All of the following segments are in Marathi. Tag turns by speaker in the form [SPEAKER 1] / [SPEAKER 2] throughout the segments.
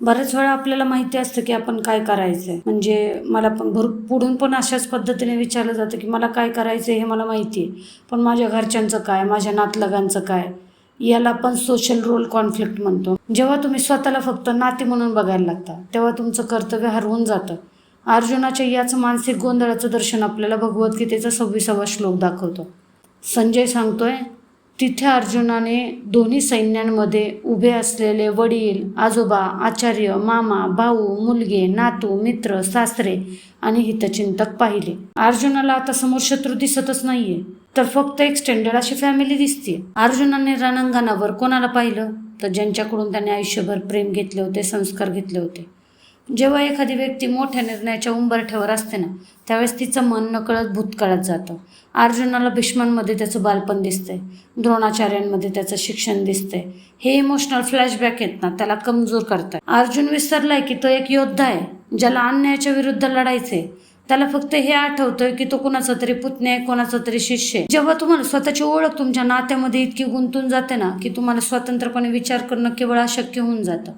[SPEAKER 1] बऱ्याच वेळा आपल्याला माहिती असतं की आपण काय करायचंय, म्हणजे मला पण पुढून पण अशाच पद्धतीने विचारलं जातं की मला काय करायचंय हे मला माहिती आहे, पण माझ्या घरच्यांचं काय, माझ्या नातलगांचं काय. याला आपण सोशल रोल कॉन्फ्लिक्ट म्हणतो. जेव्हा तुम्ही स्वतःला फक्त नाती म्हणून बघायला लागता तेव्हा तुमचं कर्तव्य हरवून जातं. अर्जुनाच्या याच मानसिक गोंधळाचं दर्शन आपल्याला भगवद्गीतेचा 26वा श्लोक दाखवतो. संजय सांगतोय, तिथे अर्जुनाने दोन्ही सैन्यांमध्ये उभे असलेले वडील, आजोबा, आचार्य, मामा, भाऊ, मुलगे, नातू, मित्र, सासरे आणि हितचिंतक पाहिले. अर्जुनाला आता समोर शत्रू दिसतच नाहीये, तर फक्त एक्सटेंडेड अशी फॅमिली दिसते. अर्जुनाने रणांगणावर कोणाला पाहिलं, तर ज्यांच्याकडून त्याने आयुष्यभर प्रेम घेतले होते, संस्कार घेतले होते. जेव्हा एखादी व्यक्ती मोठ्या निर्णयाच्या उंबरठ्यावर असते ना, त्यावेळेस तिचं मन नकळत भूतकाळात जातं. अर्जुनाला भीष्मांमध्ये त्याचं बालपण दिसतंय, द्रोणाचार्यांमध्ये त्याचं शिक्षण दिसतंय. हे इमोशनल फ्लॅशबॅक आहेत ना, त्याला कमजोर करतात. अर्जुन विसरलाय की तो एक योद्धा आहे, ज्याला अन्यायाच्या विरुद्ध लढायचंय. त्याला फक्त हे आठवतंय की तो कोणाचा तरी पुतण्या आहे, कोणाचा तरी शिष्य आहे. जेव्हा तुम्हाला स्वतःची ओळख तुमच्या नात्यामध्ये इतकी गुंतून जाते ना, की तुम्हाला स्वतंत्रपणे विचार करणं केवळ अशक्य होऊन जातं.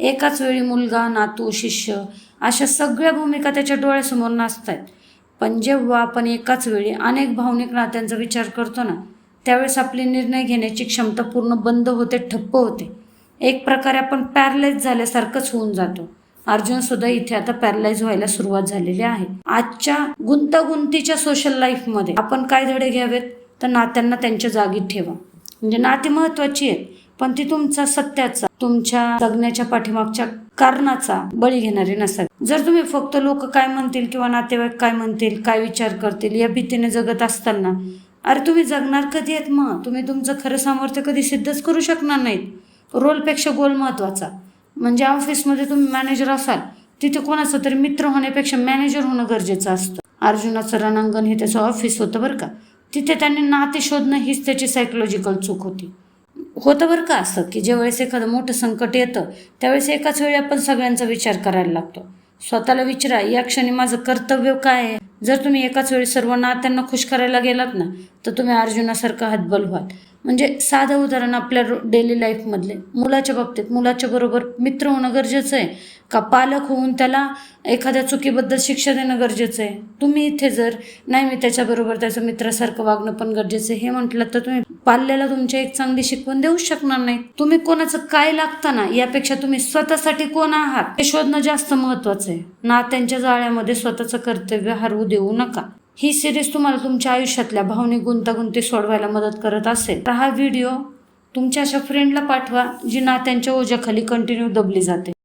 [SPEAKER 1] एकाच वेळी मुलगा, नातू, शिष्य अशा सगळ्या भूमिका त्याच्या डोळ्यासमोर नाचतायत. पण जेव्हा आपण एकाच वेळी अनेक भावनिक नात्यांचा विचार करतो ना, त्यावेळेस आपली निर्णय घेण्याची क्षमता पूर्ण बंद होते, ठप्प होते. एक प्रकारे आपण पॅरलाइज झाल्यासारखंच होऊन जातो. अर्जुन सुद्धा इथे आता पॅरलाइज व्हायला सुरुवात झालेली आहे. आजच्या गुंतागुंतीच्या सोशल लाईफमध्ये आपण काय धडे घ्यावेत, तर नात्यांना त्यांच्या जागी ठेवा. म्हणजे नाती महत्वाची आहेत, पण ती तुमचा सत्याचा, तुमच्या जगण्याच्या पाठीमागच्या कारणाचा बळी घेणारी नसावी. जर तुम्ही फक्त लोक काय म्हणतील किंवा नातेवाईक काय म्हणतील, काय विचार करतील या भीतीने जगत असताना, अरे तुम्ही जगणार कधी आहेत? मग तुम्ही तुमचं खरं सामर्थ्य कधी सिद्धच करू शकणार नाहीत. रोलपेक्षा गोल महत्वाचा. म्हणजे ऑफिसमध्ये तुम्ही मॅनेजर असाल, तिथे कोणाचा तरी मित्र होण्यापेक्षा मॅनेजर होणं गरजेचं असतं. अर्जुनाचं रणांगण हे त्याचं ऑफिस होतं बरं का. तिथे त्यांनी नाते शोधणं हीच त्याची सायकोलॉजिकल चूक होती. होतं बरं का असं की ज्यावेळेस एखादं मोठं संकट येतं त्यावेळेस एकाच वेळी आपण सगळ्यांचा विचार करायला लागतो. स्वतःला विचारा, या क्षणी माझं कर्तव्य काय आहे? जर तुम्ही एकाच वेळी सर्व नात्यांना खुश करायला गेलात ना, तर तुम्ही अर्जुनासारखा हतबल व्हाल. म्हणजे साधं उदाहरण आपल्या डेली लाईफमधले, मुलाच्या बाबतीत मुलाच्या बरोबर मित्र होणं गरजेचं आहे का पालक होऊन त्याला एखाद्या चुकीबद्दल शिक्षा देणं गरजेचं आहे? तुम्ही इथे जर नाही मी त्याच्याबरोबर त्याचं मित्रासारखं वागणं पण गरजेचं आहे हे म्हटलं, तर तुम्ही पाल्याला तुमच्या एक चांगली शिकवण देऊ शकणार नाही. तुम्ही कोणाचं काय लागतं ना, यापेक्षा तुम्ही स्वतःसाठी कोण आहात हे शोधणं जास्त महत्वाचं आहे. नात्यांच्या जाळ्यामध्ये स्वतःचं कर्तव्य हरवू देऊ नका. ही सिरीज तुम्हाला तुमच्या आयुष्यातल्या भावनिक गुंतागुंती सोडवायला मदत करत असेल तर हा व्हिडिओ तुमच्या अशा फ्रेंडला पाठवा जी नात्यांच्या ओझ्याखाली कंटिन्यू दबली जाते.